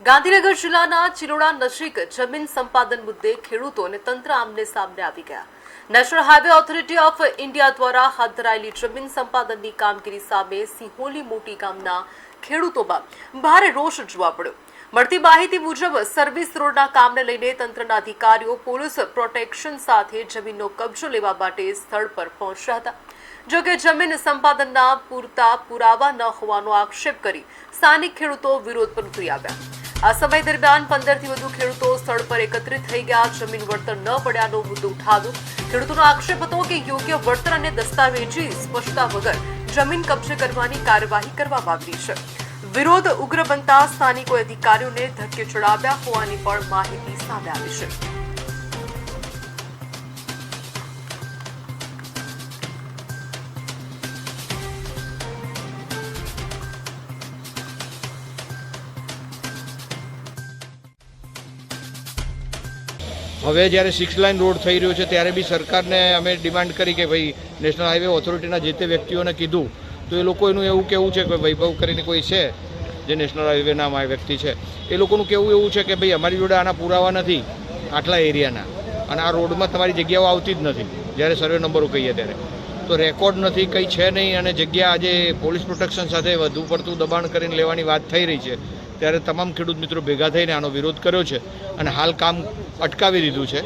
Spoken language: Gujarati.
ગાંધીનગર જિલ્લાના ચિલોડા નજીક જમીન સંપાદન મુદ્દે ખેડૂતો અને તંત્ર આમને સામને આવી ગયા. National highway authority of India દ્વારા હાથ ધરાયેલી જમીન સંપાદનની કામગીરી સામે સિંહોલી મોટી ગામના ખેડૂતોમાં ભારે રોષ જોવા મળ્યો. મળતી માહિતી મુજબ સર્વિસ રોડના કામને લઈને તંત્રના અધિકારીઓ પોલીસ પ્રોટેક્શન સાથે જમીનનો કબજો લેવા માટે સ્થળ પર પહોંચ્યા હતા. જોકે જમીન સંપાદનના પૂરતા પુરાવા ન હોવાનો આક્ષેપ કરી સ્થાનિક ખેડૂતો વિરોધ પર ઉતરી આવ્યા. આ સમય દરમિયાન 15થી વધુ ખેડૂતો સ્થળ પર એકત્રિત થઈ ગયા. જમીન વળતર ન પડ્યાનો મુદ્દો ઉઠાવ્યો. ખેડૂતોનો આક્ષેપ હતો કે યોગ્ય વળતર અને દસ્તાવેજી સ્પષ્ટતા વગર જમીન કબજે કરવાની કાર્યવાહી કરવામાં આવી છે. વિરોધ ઉગ્ર બનતા સ્થાનિકોએ અધિકારીઓને ધક્કે ચડાવ્યા હોવાની પણ માહિતી સામે આવી છે. હવે જ્યારે 6 લાઇન રોડ થઈ રહ્યો છે ત્યારે બી સરકારને અમે ડિમાન્ડ કરી કે ભાઈ નેશનલ હાઈવે ઓથોરિટીના જે તે વ્યક્તિઓને કીધું તો એ લોકો એનું એવું કહેવું છે કે વૈભવ કરીને કોઈ છે જે નેશનલ હાઈવેના વ્યક્તિ છે એ લોકોનું કહેવું એવું છે કે ભાઈ અમારી જોડે આના પુરાવા નથી આટલા એરિયાના અને આ રોડમાં તમારી જગ્યાઓ આવતી જ નથી જ્યારે સર્વે નંબરો કહીએ ત્યારે તો રેકોર્ડ નથી કંઈ છે નહીં અને જગ્યા આજે પોલીસ પ્રોટેક્શન સાથે વધુ પડતું દબાણ કરીને લેવાની વાત થઈ રહી છે ત્યારે તમામ ખેડૂત મિત્રો ભેગા થઈને આનો વિરોધ કર્યો છે અને હાલ કામ અટકાવી દીધું છે.